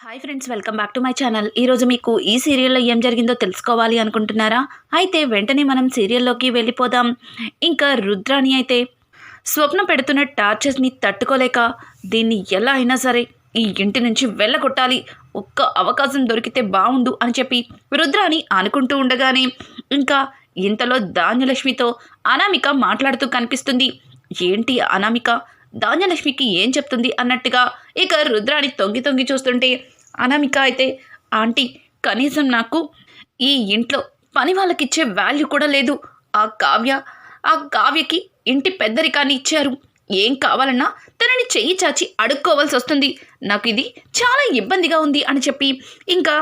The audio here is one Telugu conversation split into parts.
Hi friends, welcome back to my channel. ఈరోజు మీకు ఈ సీరియల్లో ఏం జరిగిందో తెలుసుకోవాలి అనుకుంటున్నారా? అయితే వెంటనే మనం సీరియల్లోకి వెళ్ళిపోదాం. ఇంకా రుద్రాని అయితే స్వప్న పెడుతున్న టార్చర్స్ని తట్టుకోలేక దీన్ని ఎలా అయినా సరే ఈ ఇంటి నుంచి వెళ్ళగొట్టాలి, ఒక్క అవకాశం దొరికితే బాగుండు అని చెప్పి రుద్రాని అనుకుంటూ ఉండగానే ఇంకా ఇంతలో ధాన్యలక్ష్మితో అనామిక మాట్లాడుతూ కనిపిస్తుంది. ఏంటి అనామిక ధాన్యలక్ష్మికి ఏం చెప్తుంది అన్నట్టుగా ఇక రుద్రాని తొంగి తొంగి చూస్తుంటే అనామిక అయితే, ఆంటీ కనీసం నాకు ఈ ఇంట్లో పని వాళ్ళకిచ్చే వాల్యూ కూడా లేదు. ఆ కావ్యకి ఇంటి పెద్దరికాన్ని ఇచ్చారు. ఏం కావాలన్నా తనని చెయ్యి చాచి అడుక్కోవాల్సి వస్తుంది. నాకు ఇది చాలా ఇబ్బందిగా ఉంది అని చెప్పి ఇంకా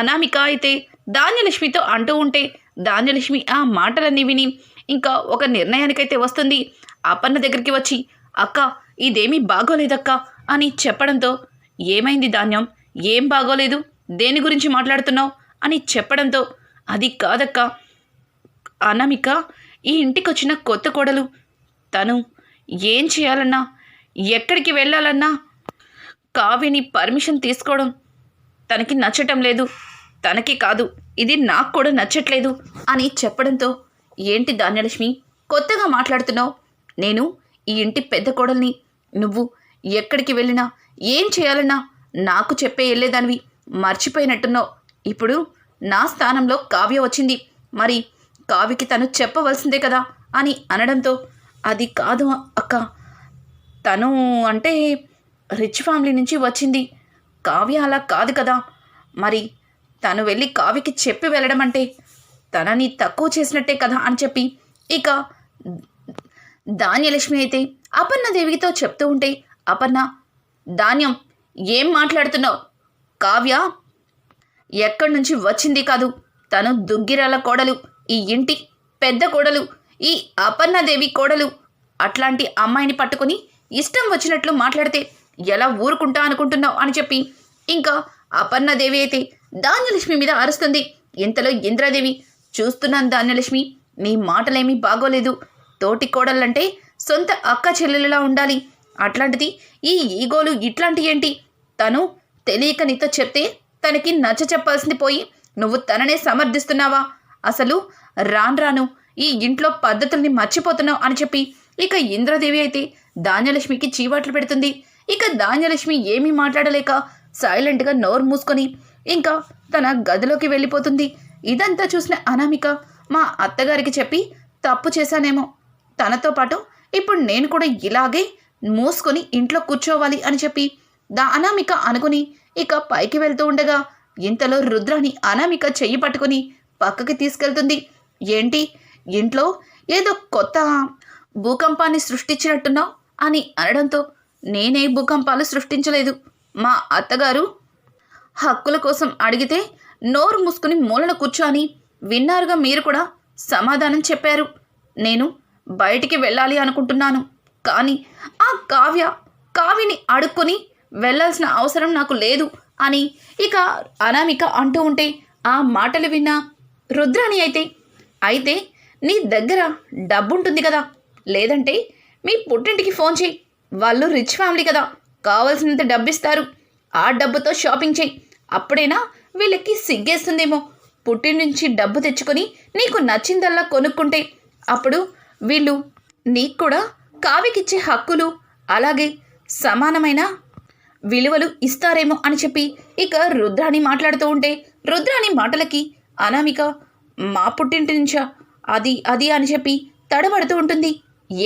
అనామిక అయితే ధాన్యలక్ష్మితో అంటూ ఉంటే ధాన్యలక్ష్మి ఆ మాటలన్నీ విని ఇంకా ఒక నిర్ణయానికైతే వస్తుంది. అపర్ణ దగ్గరికి వచ్చి, అక్క ఇదేమీ బాగోలేదక్క అని చెప్పడంతో, ఏమైంది ధాన్యం, ఏం బాగోలేదు, దేని గురించి మాట్లాడుతున్నావు అని చెప్పడంతో, అది కాదక్క అనామిక ఈ ఇంటికి వచ్చిన కొత్త కోడలు, తను ఏం చేయాలన్నా ఎక్కడికి వెళ్ళాలన్నా కావ్యని పర్మిషన్ తీసుకోవడం తనకి నచ్చటం లేదు. తనకి కాదు, ఇది నాకు కూడా నచ్చట్లేదు అని చెప్పడంతో, ఏంటి ధాన్యలక్ష్మి కొత్తగా మాట్లాడుతున్నావు? నేను ఈ ఇంటి పెద్ద కోడల్ని. నువ్వు ఎక్కడికి వెళ్ళినా ఏం చేయాలన్నా నాకు చెప్పే వెళ్ళేదానివి, మర్చిపోయినట్టున్నావు. ఇప్పుడు నా స్థానంలో కావ్య వచ్చింది, మరి కావ్యకి తను చెప్పవలసిందే కదా అని అనడంతో, అది కాదు అక్క, తను అంటే రిచ్ ఫ్యామిలీ నుంచి వచ్చింది, కావ్య అలా కాదు కదా. మరి తను వెళ్ళి కావ్యకి చెప్పి వెళ్ళడం అంటే తనని తక్కువ చేసినట్టే కదా అని చెప్పి ఇక ధాన్యలక్ష్మి అయితే అపర్ణదేవితో చెప్తూ ఉంటే, అపర్ణ, ధాన్యం ఏం మాట్లాడుతున్నావు? కావ్య ఎక్కడి నుంచి వచ్చింది కాదు, తను దుగ్గిరాల కోడలు, ఈ ఇంటి పెద్ద కోడలు, ఈ అపర్ణదేవి కోడలు. అట్లాంటి అమ్మాయిని పట్టుకొని ఇష్టం వచ్చినట్లు మాట్లాడితే ఎలా ఊరుకుంటా అనుకుంటున్నావు అని చెప్పి ఇంకా అపర్ణదేవి అయితే ధాన్యలక్ష్మి మీద అరుస్తుంది. ఇంతలో ఇంద్రాదేవి, చూస్తున్నాను ధాన్యలక్ష్మి, నీ మాటలేమీ బాగోలేదు. తోటి కోడళ్ళంటే సొంత అక్క చెల్లెలులా ఉండాలి, అట్లాంటిది ఈ ఈగోలు ఇట్లాంటి ఏంటి? తను తెలియక నీతో చెప్తే తనకి నచ్చ చెప్పాల్సింది పోయి నువ్వు తననే సమర్థిస్తున్నావా? అసలు రాను ఈ ఇంట్లో పద్ధతుల్ని మర్చిపోతున్నావు అని చెప్పి ఇక ఇంద్రదేవి అయితే ధాన్యలక్ష్మికి చీవాట్లు పెడుతుంది. ఇక ధాన్యలక్ష్మి ఏమీ మాట్లాడలేక సైలెంట్గా నోరు మూసుకొని ఇంకా తన గదిలోకి వెళ్ళిపోతుంది. ఇదంతా చూసిన అనామిక, మా అత్తగారికి చెప్పి తప్పు చేశానేమో, తనతో పాటు ఇప్పుడు నేను కూడా ఇలాగే మూసుకొని ఇంట్లో కూర్చోవాలి అని చెప్పి అనామిక అనుకుని ఇక పైకి వెళ్తూ ఉండగా ఇంతలో రుద్రాని అనామిక చెయ్యి పట్టుకుని పక్కకి తీసుకెళ్తుంది. ఏంటి ఇంట్లో ఏదో కొత్త భూకంపాన్ని సృష్టించినట్టున్నావు అని అనడంతో, నేనే భూకంపాలు సృష్టించలేదు. మా అత్తగారు హక్కుల కోసం అడిగితే నోరు మూసుకుని మూలన కూర్చొని విన్నారుగా, మీరు కూడా సమాధానం చెప్పారు. నేను బయటికి వెళ్ళాలి అనుకుంటున్నాను, కానీ ఆ కావ్యని అడుక్కొని వెళ్ళాల్సిన అవసరం నాకు లేదు అని ఇక అనామిక అంటూ ఉంటే ఆ మాటలు విన్న రుద్రాని అయితే నీ దగ్గర డబ్బు ఉంటుంది కదా, లేదంటే మీ పుట్టింటికి ఫోన్ చేయి, వాళ్ళు రిచ్ ఫ్యామిలీ కదా, కావాల్సినంత డబ్బు ఇస్తారు, ఆ డబ్బుతో షాపింగ్ చేయి, అప్పుడైనా వీళ్ళకి సిగ్గేస్తుందేమో. పుట్టింటి డబ్బు తెచ్చుకొని నీకు నచ్చిందల్లా కొనుక్కుంటే అప్పుడు వీళ్ళు నీకు కూడా కావ్యకిచ్చే హక్కులు అలాగే సమానమైన విలువలు ఇస్తారేమో అని చెప్పి ఇక రుద్రాని మాట్లాడుతూ ఉంటే రుద్రాని మాటలకి అనామిక, మా పుట్టింటి నుంచా అది అని చెప్పి తడబడుతూ ఉంటుంది.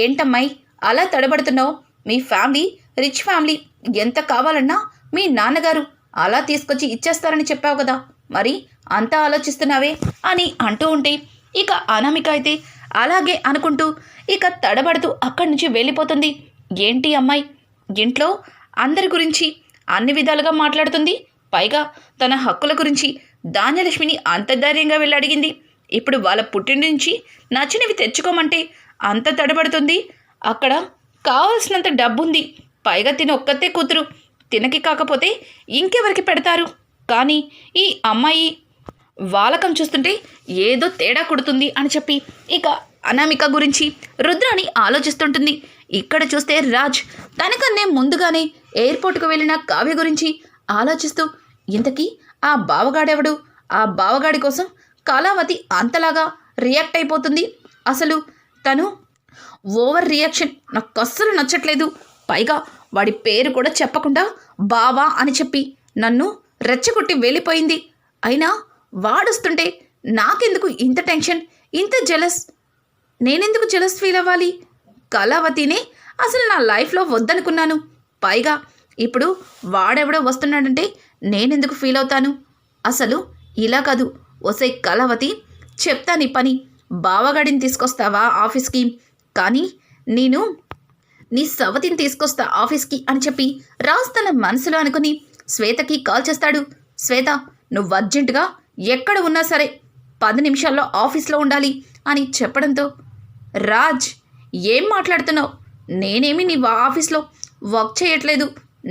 ఏంటమ్మాయి అలా తడబడుతున్నావు? మీ ఫ్యామిలీ రిచ్ ఫ్యామిలీ, ఎంత కావాలన్నా మీ నాన్నగారు అలా తీసుకొచ్చి ఇచ్చేస్తారని చెప్పావు కదా, మరి అంతా ఆలోచిస్తున్నావే అని అంటూ ఉంటే ఇక అనామిక అయితే అలాగే అనుకుంటూ ఇక తడబడుతూ అక్కడి నుంచి వెళ్ళిపోతుంది. ఏంటి అమ్మాయి ఇంట్లో అందరి గురించి అన్ని విధాలుగా మాట్లాడుతుంది, పైగా తన హక్కుల గురించి ధాన్యలక్ష్మిని అంత ధైర్యంగా వెళ్ళి అడిగింది. ఇప్పుడు వాళ్ళ పుట్టింటి నుంచి నచ్చినవి తెచ్చుకోమంటే అంత తడబడుతుంది. అక్కడ కావాల్సినంత డబ్బుంది, పైగా తిన ఒక్కతే కూతురు, తినకి కాకపోతే ఇంకెవరికి పెడతారు? కానీ ఈ అమ్మాయి వాలకం చూస్తుంటే ఏదో తేడా కొడుతుంది అని చెప్పి ఇక అనామిక గురించి రుద్రాని ఆలోచిస్తుంటుంది. ఇక్కడ చూస్తే రాజ్ తనకన్నే ముందుగానే ఎయిర్పోర్ట్కు వెళ్ళిన కావ్య గురించి ఆలోచిస్తూ ఇంతకీ ఆ బావగాడెవడు? ఆ బావగాడి కోసం కళావతి అంతలాగా రియాక్ట్ అయిపోతుంది. అసలు తను ఓవర్ రియాక్షన్ నాకు అస్సలు నచ్చట్లేదు. పైగా వాడి పేరు కూడా చెప్పకుండా బావా అని చెప్పి నన్ను రెచ్చగొట్టి వెళ్ళిపోయింది. అయినా వాడొస్తుంటే నాకెందుకు ఇంత టెన్షన్, ఇంత జెలస్? నేనెందుకు జెలస్ ఫీల్ అవ్వాలి? కళావతినే అసలు నా లైఫ్లో వద్దనుకున్నాను. పైగా ఇప్పుడు వాడెవడో వస్తున్నాడంటే నేనెందుకు ఫీల్ అవుతాను? అసలు ఇలా కాదు. ఒసే కళావతి, చెప్తా నీ పని. బావగాడిని తీసుకొస్తావా ఆఫీస్కి? కానీ నేను నీ సవతిని తీసుకొస్తా ఆఫీస్కి అని చెప్పి రాజ్ తన మనసులో అనుకుని శ్వేతకి కాల్ చేస్తాడు. శ్వేత, నువ్వు అర్జెంటుగా ఎక్కడ ఉన్నా సరే 10 నిమిషాల్లో ఆఫీస్లో ఉండాలి అని చెప్పడంతో, రాజ్ ఏం మాట్లాడుతున్నావు? నేనేమి నీ ఆఫీస్లో వర్క్ చేయట్లేదు.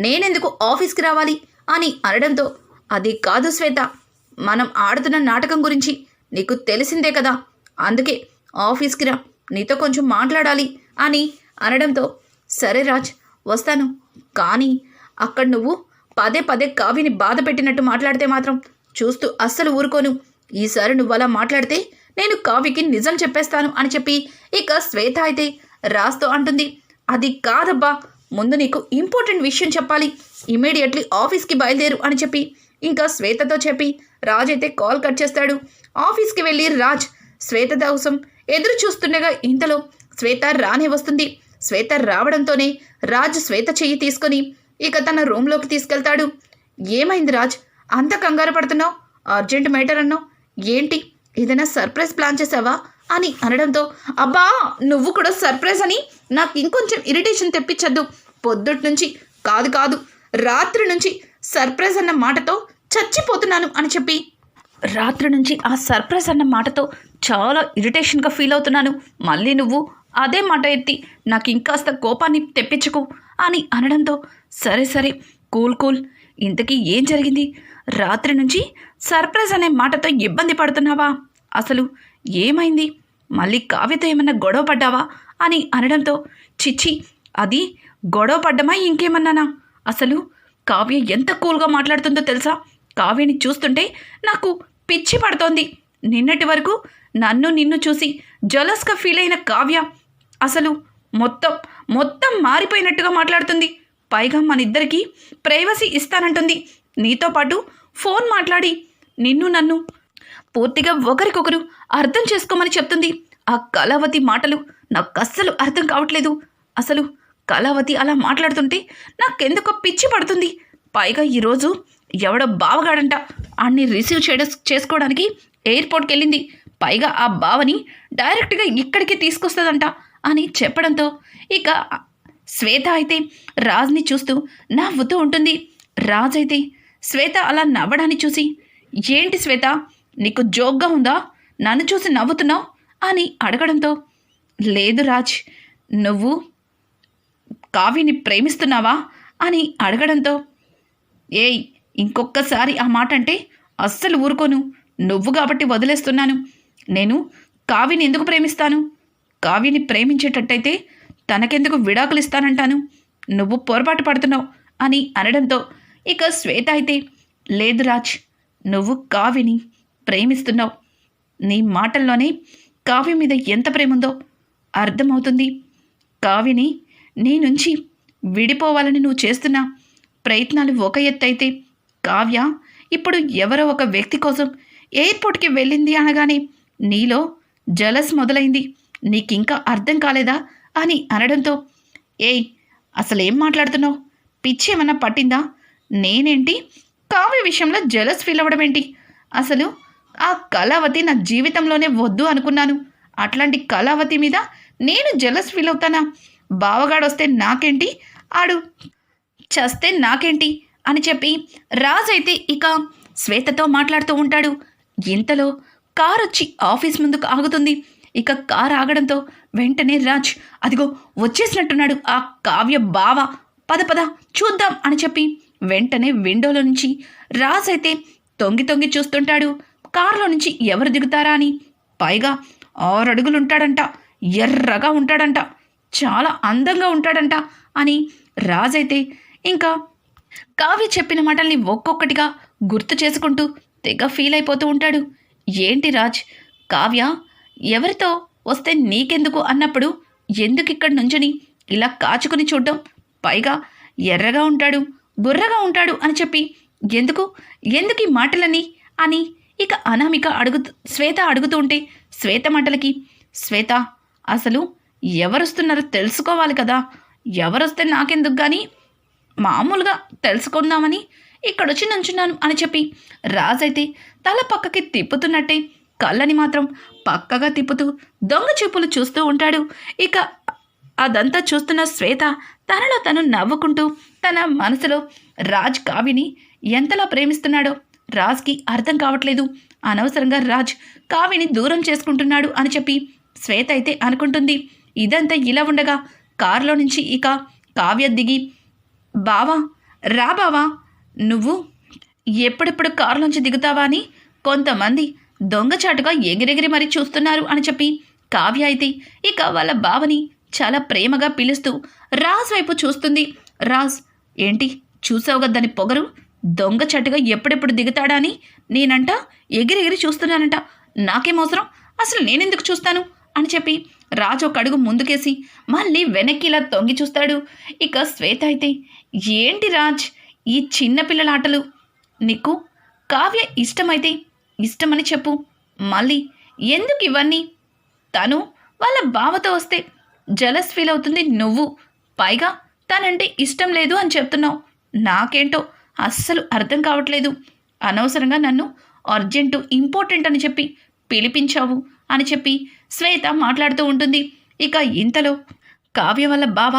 నేనెందుకు ఆఫీస్కి రావాలి అని అనడంతో, అది కాదు శ్వేత, మనం ఆడుతున్న నాటకం గురించి నీకు తెలిసిందే కదా, అందుకే ఆఫీస్కి రా, నీతో కొంచెం మాట్లాడాలి అని అనడంతో, సరే రాజ్ వస్తాను. కానీ అక్కడ నువ్వు పదే పదే కావ్యని బాధ పెట్టినట్టు మాట్లాడితే మాత్రం చూస్తూ అస్సలు ఊరుకోను. ఈసారి నువ్వు అలా మాట్లాడితే నేను కావ్యకి నిజం చెప్పేస్తాను అని చెప్పి ఇక శ్వేత అయితే రాజ్తో అంటుంది. అది కాదబ్బా, ముందు నీకు ఇంపార్టెంట్ విషయం చెప్పాలి, ఇమీడియట్లీ ఆఫీస్కి బయలుదేరు అని చెప్పి ఇంకా శ్వేతతో చెప్పి రాజ్ అయితే కాల్ కట్ చేస్తాడు. ఆఫీస్కి వెళ్ళి రాజ్ శ్వేత కోసం ఎదురు చూస్తుండగా ఇంతలో శ్వేత రానే వస్తుంది. శ్వేత రావడంతోనే రాజ్ శ్వేత చెయ్యి తీసుకొని ఇక తన రూమ్లోకి తీసుకెళ్తాడు. ఏమైంది రాజ్, అంత కంగారు పడుతున్నావు? అర్జెంట్ మ్యాటర్ అన్నావు ఏంటి? ఏదైనా సర్ప్రైజ్ ప్లాన్ చేసావా అని అనడంతో, అబ్బా నువ్వు కూడా సర్ప్రైజ్ అని నాకు ఇంకొంచెం ఇరిటేషన్ తెప్పించద్దు. పొద్దుటి నుంచి కాదు రాత్రి నుంచి సర్ప్రైజ్ అన్న మాటతో చచ్చిపోతున్నాను అని చెప్పి, రాత్రి నుంచి ఆ సర్ప్రైజ్ అన్న మాటతో చాలా ఇరిటేషన్గా ఫీల్ అవుతున్నాను. మళ్ళీ నువ్వు అదే మాట ఎత్తి నాకు ఇంకాస్త కోపాన్ని తెప్పించుకు అని అనడంతో, సరే కూల్, ఇంతకీ ఏం జరిగింది? రాత్రి నుంచి సర్ప్రైజ్ అనే మాటతో ఇబ్బంది పడుతున్నావా? అసలు ఏమైంది? మళ్ళీ కావ్యతో ఏమన్నా గొడవ పడ్డావా అని అనడంతో, చిచ్చి, అది గొడవ పడ్డమా ఇంకేమన్నానా? అసలు కావ్య ఎంత కూల్గా మాట్లాడుతుందో తెలుసా? కావ్యని చూస్తుంటే నాకు పిచ్చి పడుతోంది. నిన్నటి వరకు నిన్ను చూసి జలస్గా ఫీల్ అయిన కావ్య అసలు మొత్తం మారిపోయినట్టుగా మాట్లాడుతుంది. పైగా మన ఇద్దరికి ప్రైవసీ ఇస్తానంటుంది. నీతో పాటు ఫోన్ మాట్లాడి నన్ను పూర్తిగా ఒకరికొకరు అర్థం చేసుకోమని చెప్తుంది. ఆ కళావతి మాటలు నాకు అస్సలు అర్థం కావట్లేదు. అసలు కళావతి అలా మాట్లాడుతుంటే నాకెందుకో పిచ్చి పడుతుంది. పైగా ఈరోజు ఎవడో బావగాడంట అన్ని రిసీవ్ చేసుకోవడానికి ఎయిర్పోర్ట్కి వెళ్ళింది. పైగా ఆ బావని డైరెక్ట్గా ఇక్కడికి తీసుకొస్తుందంట అని చెప్పడంతో ఇక శ్వేత అయితే రాజ్ని చూస్తూ నవ్వుతూ ఉంటుంది. రాజ్ అయితే శ్వేత అలా నవ్వడాన్ని చూసి, ఏంటి శ్వేత, నీకు జోక్గా ఉందా? నన్ను చూసి నవ్వుతున్నావు అని అడగడంతో, లేదు రాజ్, నువ్వు కావ్యని ప్రేమిస్తున్నావా అని అడగడంతో, ఏయ్ ఇంకొక్కసారి ఆ మాట అంటే అస్సలు ఊరుకోను. నువ్వు కాబట్టి వదిలేస్తున్నాను. నేను కావ్యని ఎందుకు ప్రేమిస్తాను? కావ్యని ప్రేమించేటట్టయితే తనకెందుకు విడాకులు ఇస్తానంటాను? నువ్వు పొరపాటు పడుతున్నావు అని అనడంతో ఇక శ్వేత అయితే, లేదు రాజ్, నువ్వు కావ్యని ప్రేమిస్తున్నావు. నీ మాటల్లోనే కావ్య మీద ఎంత ప్రేమ ఉందో అర్థమవుతుంది. కావ్యని నీ నుంచి విడిపోవాలని నువ్వు చేస్తున్న ప్రయత్నాలు ఒక ఎత్తు అయితే, కావ్య ఇప్పుడు ఎవరో ఒక వ్యక్తి కోసం ఎయిర్పోర్ట్కి వెళ్ళింది అనగానే నీలో జలస్ మొదలైంది. నీకింకా అర్థం కాలేదా అని అనడంతో, ఏయ్ అసలేం మాట్లాడుతున్నావు? పిచ్చి ఏమన్నా పట్టిందా? నేనేంటి కావ్య విషయంలో జలస్ ఫీల్ అవ్వడం ఏంటి? అసలు ఆ కళావతి నా జీవితంలోనే వద్దు అనుకున్నాను. అట్లాంటి కళావతి మీద నేను జలస్ ఫీల్ అవుతానా? బావగాడొస్తే నాకేంటి, ఆడు చస్తే నాకేంటి అని చెప్పి రాజ్ అయితే ఇక శ్వేతతో మాట్లాడుతూ ఉంటాడు. ఇంతలో కార్ వచ్చి ఆఫీస్ ముందుకు ఆగుతుంది. ఇక కార్ ఆగడంతో వెంటనే రాజ్, అదిగో వచ్చేసినట్టున్నాడు ఆ కావ్య బావ, పద చూద్దాం అని చెప్పి వెంటనే విండోలో నుంచి రాజ్ అయితే తొంగి చూస్తుంటాడు. కారులో నుంచి ఎవరు దిగుతారా అని. పైగా 6 అడుగులు ఉంటాడంట, ఎర్రగా ఉంటాడంట, చాలా అందంగా ఉంటాడంట అని రాజ్ అయితే ఇంకా కావ్య చెప్పిన మాటల్ని ఒక్కొక్కటిగా గుర్తు చేసుకుంటూ తెగ ఫీల్ అయిపోతూ ఉంటాడు. ఏంటి రాజ్, కావ్య ఎవరితో వస్తే నీకెందుకు అన్నప్పుడు ఎందుకు ఇక్కడ నుంచుని ఇలా కాచుకుని చూడ్డం, పైగా ఎర్రగా ఉంటాడు బుర్రగా ఉంటాడు అని చెప్పి ఎందుకు ఎందుకు ఈ మాటలని అని ఇక అనామిక శ్వేత అడుగుతూ ఉంటే శ్వేత మాటలకి, శ్వేత అసలు ఎవరొస్తున్నారో తెలుసుకోవాలి కదా, ఎవరొస్తే నాకెందుకు కానీ మామూలుగా తెలుసుకుందామని ఇక్కడొచ్చి నుంచున్నాను అని చెప్పి రాజైతే తల పక్కకి తిప్పుతున్నట్టే కళ్ళని మాత్రం పక్కగా తిప్పుతూ దొంగ చూపులు చూస్తూ ఉంటాడు. ఇక అదంతా చూస్తున్న శ్వేత తనలో తను నవ్వుకుంటూ తన మనసులో రాజ్ కావ్యని ఎంతలా ప్రేమిస్తున్నాడో రాజ్కి అర్థం కావట్లేదు. అనవసరంగా రాజ్ కావ్యని దూరం చేసుకుంటున్నాడు అని చెప్పి శ్వేత అయితే అనుకుంటుంది. ఇదంతా ఇలా ఉండగా కారులో నుంచి ఇక కావ్య దిగి, బావా రా బావా, నువ్వు ఎప్పుడెప్పుడు కారులోంచి దిగుతావా అని కొంతమంది దొంగచాటుగా ఎగిరెగిరి మరీ చూస్తున్నారు అని చెప్పి కావ్య అయితే ఇక వాళ్ళ బావని చాలా ప్రేమగా పిలుస్తూ రాజ్ వైపు చూస్తుంది. రాజ్, ఏంటి చూసావు కదా దాని పొగరు, దొంగచాటుగా ఎప్పుడెప్పుడు దిగుతాడా అని నేనంట ఎగిరెగిరి చూస్తున్నానంట, నాకేమవసరం, అసలు నేనెందుకు చూస్తాను అని చెప్పి రాజు ఒక అడుగు ముందుకేసి మళ్ళీ వెనక్కి ఇలా తొంగి చూస్తాడు. ఇక శ్వేత అయితే, ఏంటి రాజ్ ఈ చిన్నపిల్లల ఆటలు, నీకు కావ్య ఇష్టమైతే ఇష్టమని చెప్పు, మళ్ళీ ఎందుకు ఇవన్నీ, తను వాళ్ళ బావతో వస్తే జలస్ ఫీల్ అవుతుంది నువ్వు, పైగా తనంటే ఇష్టం లేదు అని చెప్తున్నావు, నాకేంటో అస్సలు అర్థం కావట్లేదు, అనవసరంగా నన్ను అర్జెంటు ఇంపార్టెంట్ అని చెప్పి పిలిపించావు అని చెప్పి శ్వేత మాట్లాడుతూ ఉంటుంది. ఇక ఇంతలో కావ్య వల్ల బావ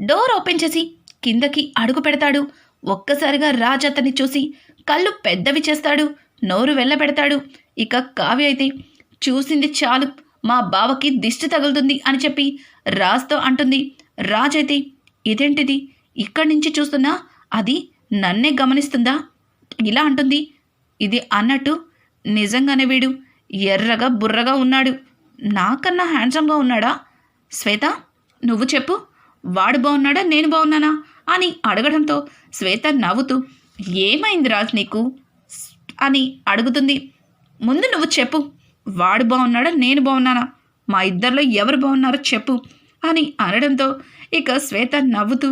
డోర్ ఓపెన్ చేసి కిందకి అడుగు పెడతాడు. ఒక్కసారిగా రాజ్ అతన్ని చూసి కళ్ళు పెద్దవి చేస్తాడు, నోరు వెళ్ళబెడతాడు. ఇక కావ్య అయితే, చూసింది చాలు, మా బావకి దిష్టి తగులుతుంది అని చెప్పి రాజ్తో అంటుంది. రాజ్ అయితే, ఇదేంటిది ఇక్కడి నుంచి చూస్తున్నా అది నన్నే గమనిస్తుందా ఇలా అంటుంది. ఇది అన్నట్టు నిజంగానే వీడు ఎర్రగా బుర్రగా ఉన్నాడు, నాకన్నా హ్యాండ్సమ్గా ఉన్నాడా, శ్వేత నువ్వు చెప్పు, వాడు బాగున్నాడా నేను బాగున్నానా అని అడగడంతో శ్వేత నవ్వుతూ, ఏమైంది రాజ్ నీకు అని అడుగుతుంది. ముందు నువ్వు చెప్పు, వాడు బాగున్నాడా నేను బాగున్నానా, మా ఇద్దరిలో ఎవరు బాగున్నారో చెప్పు అని అనడంతో ఇక శ్వేత నవ్వుతూ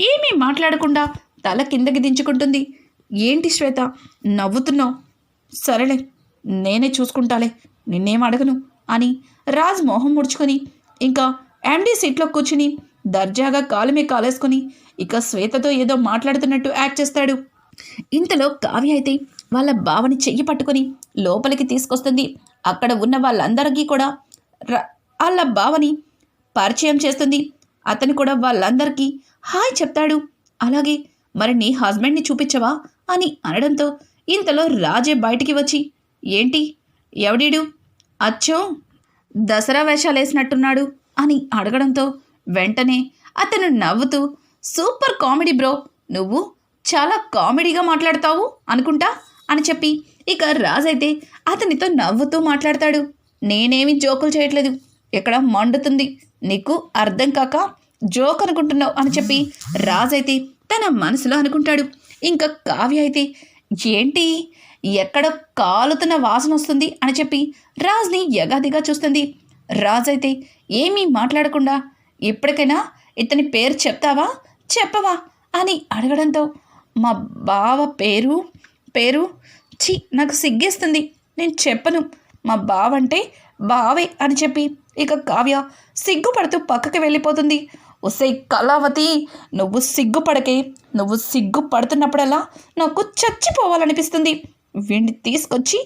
ఏమీ మాట్లాడకుండా తల కిందకి దించుకుంటుంది. ఏంటి శ్వేత నవ్వుతున్నావు, సరేలే నేనే చూసుకుంటాలే, నిన్నేం అడగను అని రాజ్ మొహం ముడుచుకొని ఇంకా ఎండీ సీట్లో కూర్చుని దర్జాగా కాలు మీద కాలేసుకొని ఇక శ్వేతతో ఏదో మాట్లాడుతున్నట్టు యాక్ట్ చేస్తాడు. ఇంతలో కావ్య అయితే వాళ్ళ బావని చెయ్యి పట్టుకొని లోపలికి తీసుకొస్తుంది. అక్కడ ఉన్న వాళ్ళందరికీ కూడా వాళ్ళ బావని పరిచయం చేస్తుంది. అతను కూడా వాళ్ళందరికీ హాయ్ చెప్తాడు. అలాగే మరి నీ హస్బెండ్ని చూపించవా అని అనడంతో ఇంతలో రాజే బయటికి వచ్చి, ఏంటి ఎవడీడు, అచ్చో దసరా వేషాలు వేసినట్టున్నాడు అని అడగడంతో వెంటనే అతను నవ్వుతూ, సూపర్ కామెడీ బ్రో, నువ్వు చాలా కామెడీగా మాట్లాడతావు అనుకుంటా అని చెప్పి ఇక రాజైతే అతనితో నవ్వుతూ మాట్లాడతాడు. నేనేమి జోకులు చేయట్లేదు, ఎక్కడ మండుతుంది, నీకు అర్థం కాక జోక్ అనుకుంటున్నావు అని చెప్పి రాజైతే తన మనసులో అనుకుంటాడు. ఇంకా కావ్య అయితే, ఏంటి ఎక్కడ కాలుతున్న వాసన వస్తుంది అని చెప్పి రాజ్ని యగాదిగా చూస్తుంది. రాజ్ అయితే ఏమీ మాట్లాడకుండా, ఇప్పటికైనా ఇతని పేరు చెప్తావా చెప్పవా అని అడగడంతో, మా బావ పేరు ఛీ నాకు సిగ్గేస్తుంది, నేను చెప్పను, మా బావంటే బావే అని చెప్పి ఇక కావ్య సిగ్గుపడుతూ పక్కకి వెళ్ళిపోతుంది. ఒసే కళావతి, నువ్వు సిగ్గుపడకే, నువ్వు సిగ్గుపడుతున్నప్పుడల్లా నాకు చచ్చిపోవాలనిపిస్తుంది, వీడిని తీసుకొచ్చి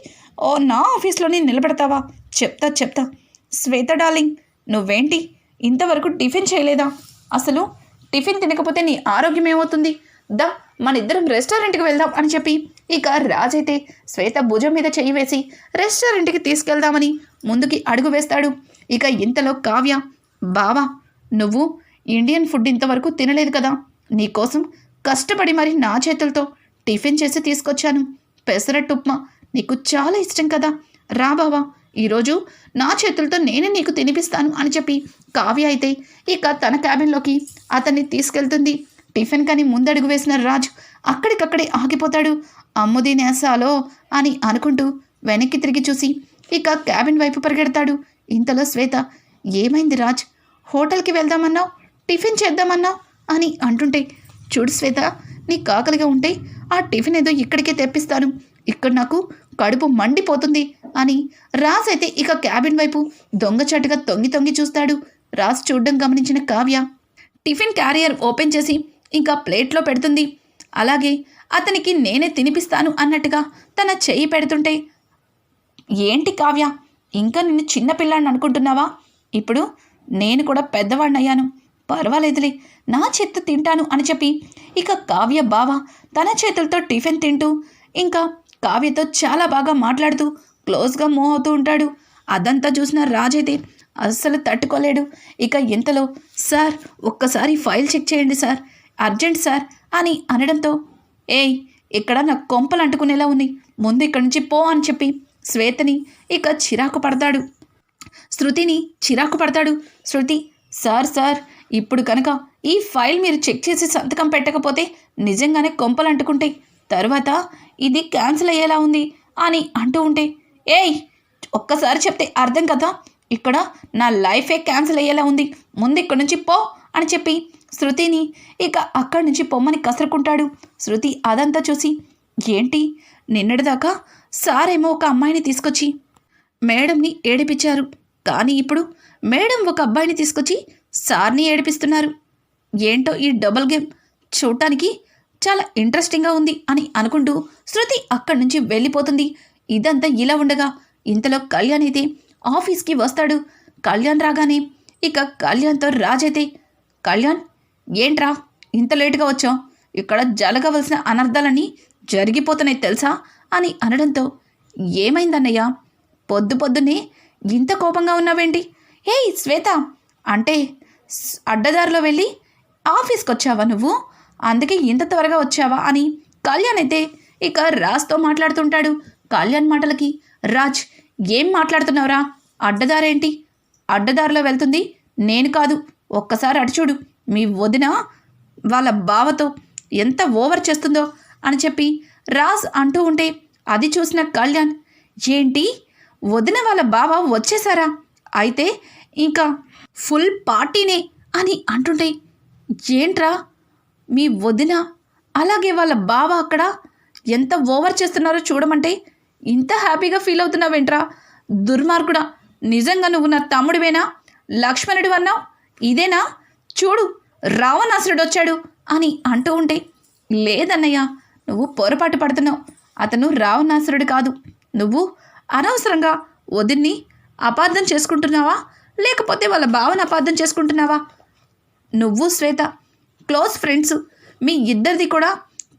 నా ఆఫీస్లోనే నిలబెడతావా, చెప్తా. శ్వేత డార్లింగ్, నువ్వేంటి ఇంతవరకు టిఫిన్ చేయలేదా, అసలు టిఫిన్ తినకపోతే నీ ఆరోగ్యం ఏమవుతుంది, దా మన ఇద్దరం రెస్టారెంట్కి వెళ్దాం అని చెప్పి ఇక రాజైతే శ్వేత భుజం మీద చెయ్యి వేసి రెస్టారెంట్కి తీసుకెళ్దామని ముందుకి అడుగు వేస్తాడు. ఇక ఇంతలో కావ్య, బావా నువ్వు ఇండియన్ ఫుడ్ ఇంతవరకు తినలేదు కదా, నీకోసం కష్టపడి మరి నా చేతులతో టిఫిన్ చేసి తీసుకొచ్చాను, పెసరట్టు ఉప్మా, నీకు చాలా ఇష్టం కదా, రా బావా ఈరోజు నా చేతులతో నేనే నీకు తినిపిస్తాను అని చెప్పి కావ్య అయితే ఇక తన క్యాబిన్లోకి అతన్ని తీసుకెళ్తుంది. టిఫిన్ కానీ ముందడుగు వేసిన రాజ్ అక్కడికక్కడే ఆగిపోతాడు. అమ్ముది నేసాలో అని అనుకుంటూ వెనక్కి తిరిగి చూసి ఇక క్యాబిన్ వైపు పరిగెడతాడు. ఇంతలో శ్వేత, ఏమైంది రాజ్, హోటల్కి వెళ్దామన్నావు, టిఫిన్ చేద్దామన్నావు అని అంటుంటే, చూడు శ్వేత, నీ ఆకలిగా ఉంటే ఆ టిఫిన్ ఏదో ఇక్కడికే తెప్పిస్తాను, ఇక్కడ నాకు కడుపు మండిపోతుంది అని రాజ్ అయితే ఇక క్యాబిన్ వైపు దొంగచాటుగా తొంగి తొంగి చూస్తాడు. రాజ్ చూడ్డం గమనించిన కావ్య టిఫిన్ క్యారియర్ ఓపెన్ చేసి ఇంకా ప్లేట్లో పెడుతుంది. అలాగే అతనికి నేనే తినిపిస్తాను అన్నట్టుగా తన చెయ్యి పెడుతుంటే, ఏంటి కావ్య, ఇంకా నిన్ను చిన్నపిల్లాన్ని అనుకుంటున్నావా? ఇప్పుడు నేను కూడా పెద్దవాడిని అయ్యాను, పర్వాలేదులే, నా చేత్తో తింటాను అని చెప్పి ఇక కావ్య బావ తన చేతులతో టిఫిన్ తింటూ ఇంకా కావ్యతో చాలా బాగా మాట్లాడుతూ క్లోజ్గా మూవ్ అవుతూ ఉంటాడు. అదంతా చూసిన రాజైతే అస్సలు తట్టుకోలేడు. ఇక ఇంతలో, సార్ ఒక్కసారి ఫైల్ చెక్ చేయండి సార్, అర్జెంట్ సార్ అని అనడంతో, ఏయ్ ఇక్కడ నాకు కొంపలు అంటుకునేలా ఉంది, ముందు ఇక్కడి నుంచి పో అని చెప్పి శ్వేతని ఇక చిరాకు పడతాడు. శృతిని చిరాకు పడతాడు. శృతి, సార్ సార్, ఇప్పుడు కనుక ఈ ఫైల్ మీరు చెక్ చేసి సంతకం పెట్టకపోతే నిజంగానే కొంపలు అంటుకుంటాయి, తర్వాత ఇది క్యాన్సిల్ అయ్యేలా ఉంది అని అంటూ ఉంటే, ఏయ్ ఒక్కసారి చెప్తే అర్థం కదా, ఇక్కడ నా లైఫే క్యాన్సిల్ అయ్యేలా ఉంది, ముందు ఇక్కడి నుంచి పో అని చెప్పి శృతిని ఇక అక్కడి నుంచి పొమ్మని కసురుకుంటాడు. శృతి అదంతా చూసి, ఏంటి నిన్నటిదాకా సారేమో ఒక అమ్మాయిని తీసుకొచ్చి మేడంని ఏడిపించారు, కానీ ఇప్పుడు మేడం ఒక అబ్బాయిని తీసుకొచ్చి సార్ని ఏడిపిస్తున్నారు, ఏంటో ఈ డబుల్ గేమ్ చూడటానికి చాలా ఇంట్రెస్టింగ్గా ఉంది అని అనుకుంటూ శృతి అక్కడి నుంచి వెళ్ళిపోతుంది. ఇదంతా ఇలా ఉండగా ఇంతలో కళ్యాణ్ అయితే ఆఫీస్కి వస్తాడు. కళ్యాణ్ రాగానే ఇక కళ్యాణ్తో రాజైతే, కళ్యాణ్ ఏంట్రా ఇంత లేటుగా వచ్చావు, ఇక్కడ జరగవలసిన అనర్థాలన్నీ జరిగిపోతున్నాయి తెలుసా అని అనడంతో, ఏమైందన్నయ్య, పొద్దున్నే ఇంత కోపంగా ఉన్నావేంటి? ఏయ్ శ్వేత, అంటే అడ్డదారిలో వెళ్ళి ఆఫీస్కి వచ్చావా నువ్వు, అందుకే ఇంత త్వరగా వచ్చావా అని కళ్యాణ్ అయితే ఇక రాజ్తో మాట్లాడుతుంటాడు. కళ్యాణ్ మాటలకి రాజ్, ఏం మాట్లాడుతున్నావురా, అడ్డదారేంటి, అడ్డదారిలో వెళ్తుంది నేను కాదు, ఒక్కసారి అటు చూడు, మీ వదిన వాళ్ళ బావతో ఎంత ఓవర్ చేస్తుందో అని చెప్పి రాజ్ అంటూ ఉంటే, అది చూసిన కళ్యాణ్, ఏంటి వదిన వాళ్ళ బావ వచ్చేసారా, అయితే ఇంకా ఫుల్ పార్టీనే అని అంటుంటే, ఏంట్రా మీ వదిన అలాగే వాళ్ళ బావ అక్కడ ఎంత ఓవర్ చేస్తున్నారో చూడమంటే ఇంత హ్యాపీగా ఫీల్ అవుతున్నావేంట్రా, దుర్మార్గుడా, నిజంగా నువ్వు నా తమ్ముడివేనా, లక్ష్మణుడు అన్నావు, ఇదేనా, చూడు రావణాసురుడు వచ్చాడు అని అంటూ ఉంటే, లేదన్నయ్య నువ్వు పొరపాటు పడుతున్నావు, అతను రావణాసురుడు కాదు, నువ్వు అనవసరంగా వదిన్ని అపార్థం చేసుకుంటున్నావా, లేకపోతే వాళ్ళ బావను అపార్థం చేసుకుంటున్నావా? నువ్వు శ్వేత క్లోజ్ ఫ్రెండ్స్, మీ ఇద్దరిది కూడా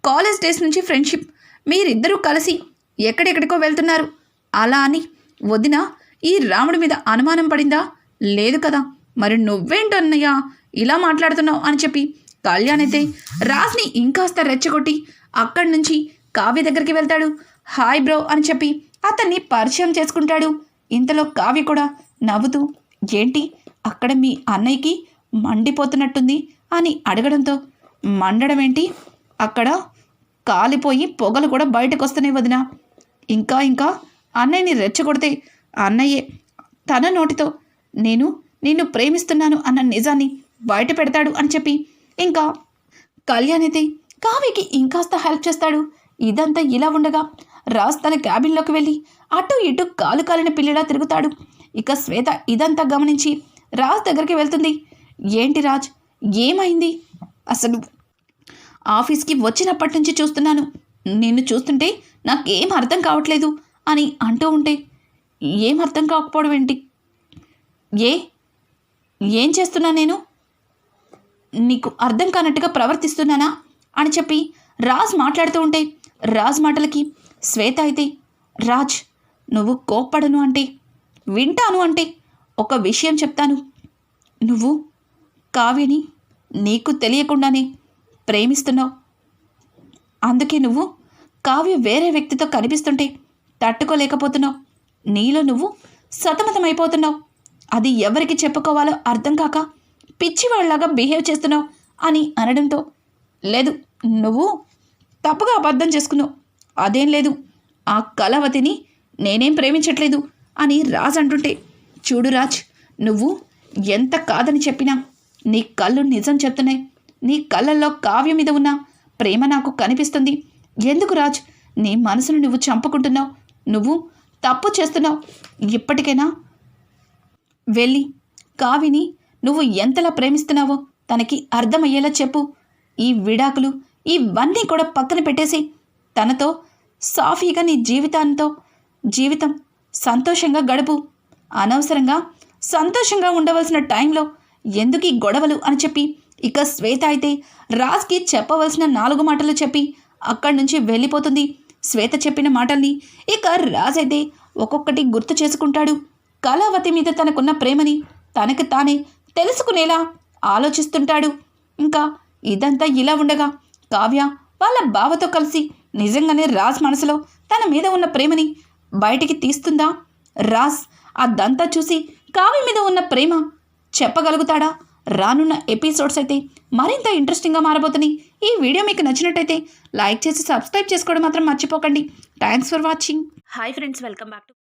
కాలేజ్ డేస్ నుంచి ఫ్రెండ్షిప్, మీరిద్దరూ కలిసి ఎక్కడెక్కడికో వెళ్తున్నారు, అలా అని వదిన ఈ రాముడి మీద అనుమానం పడిందా? లేదు కదా, మరి నువ్వేంటో అన్నయ్య ఇలా మాట్లాడుతున్నావు అని చెప్పి కళ్యాణ్ అయితే రాజ్ని ఇంకాస్త రెచ్చగొట్టి అక్కడి నుంచి కావ్య దగ్గరికి వెళ్తాడు. హాయ్ బ్రో అని చెప్పి అతన్ని పరిచయం చేసుకుంటాడు. ఇంతలో కావ్య కూడా నవ్వుతూ, ఏంటి అక్కడ మీ అన్నయ్యకి మండిపోతున్నట్టుంది అని అడగడంతో, మండడం ఏంటి, అక్కడ కాలిపోయి పొగలు కూడా బయటకు వస్తున్నాయి వదిన, ఇంకా అన్నయ్యని రెచ్చగొడితే అన్నయ్యే తన నోటితో నిన్ను ప్రేమిస్తున్నాను అన్న నిజాన్ని బయట పెడతాడు అని చెప్పి ఇంకా కళ్యాణ్ అయితే కావ్యకి ఇంకాస్త హెల్ప్ చేస్తాడు. ఇదంతా ఇలా ఉండగా రాజ్ తన క్యాబిన్లోకి వెళ్ళి అటు ఇటు కాలు కాలిన పిల్లలా తిరుగుతాడు. ఇక శ్వేత ఇదంతా గమనించి రాజ్ దగ్గరికి వెళ్తుంది. ఏంటి రాజ్, ఏమైంది, అసలు ఆఫీస్కి వచ్చినప్పటి నుంచి చూస్తున్నాను, నిన్ను చూస్తుంటే నాకేం అర్థం కావట్లేదు అని అంటూ ఉంటే, ఏం అర్థం కాకపోవడం ఏంటి, ఏం చేస్తున్నా నేను, నీకు అర్థం కానట్టుగా ప్రవర్తిస్తున్నానా అని చెప్పి రాజ్ మాట్లాడుతూ ఉంటే, రాజ్ మాటలకి శ్వేత అయితే, రాజ్ నువ్వు కోప్పడను అంటే వింటాను అంటే ఒక విషయం చెప్తాను, నువ్వు కావ్యని నీకు తెలియకుండానే ప్రేమిస్తున్నావు, అందుకే నువ్వు కావ్య వేరే వ్యక్తితో కనిపిస్తుంటే తట్టుకోలేకపోతున్నావు, నీలో నువ్వు సతమతమైపోతున్నావు, అది ఎవరికి చెప్పుకోవాలో అర్థం కాక పిచ్చివాళ్లాగా బిహేవ్ చేస్తున్నావు అని అనడంతో, లేదు నువ్వు తప్పుగా అబద్ధం చేసుకున్నావు. అదేం లేదు, ఆ కళావతిని నేనేం ప్రేమించట్లేదు అని రాజ్ అంటుంటే, చూడు రాజ్, నువ్వు ఎంత కాదని చెప్పినా నీ కళ్ళు నిజం చెప్తున్నాయి. నీ కళ్ళల్లో కావ్య మీద ఉన్న ప్రేమ నాకు కనిపిస్తుంది. ఎందుకు రాజ్ నీ మనసును నువ్వు చంపుకుంటున్నావు? నువ్వు తప్పు చేస్తున్నావు. ఇప్పటికైనా వెళ్ళి కావ్యని నువ్వు ఎంతలా ప్రేమిస్తున్నావో తనకి అర్థమయ్యేలా చెప్పు. ఈ విడాకులు ఇవన్నీ కూడా పక్కన పెట్టేసి తనతో సాఫీగా నీ జీవితం సంతోషంగా గడుపు. అనవసరంగా సంతోషంగా ఉండవలసిన టైంలో ఎందుకు ఈ గొడవలు అని చెప్పి ఇక శ్వేత అయితే రాజ్కి చెప్పవలసిన 4 మాటలు చెప్పి అక్కడి నుంచి వెళ్ళిపోతుంది. శ్వేత చెప్పిన మాటల్ని ఇక రాజ్ అయితే ఒక్కొక్కటి గుర్తు చేసుకుంటాడు. కళావతి మీద తనకున్న ప్రేమని తనకు తానే తెలుసుకునేలా ఆలోచిస్తుంటాడు. ఇంకా ఇదంతా ఇలా ఉండగా కావ్య వాళ్ళ బావతో కలిసి నిజంగానే రాజ్ మనసులో తన మీద ఉన్న ప్రేమని బయటికి తీస్తుందా? రాజ్ అదంతా చూసి కావ్య మీద ఉన్న ప్రేమ చెప్పగలుగుతాడా? రానున్న ఎపిసోడ్స్ అయితే మరింత ఇంట్రెస్టింగ్గా మారబోతున్నాయి. ఈ వీడియో మీకు నచ్చినట్టయితే లైక్ చేసి సబ్స్క్రైబ్ చేసుకోవడం మాత్రం మర్చిపోకండి. Thanks for watching. Hi friends, welcome back to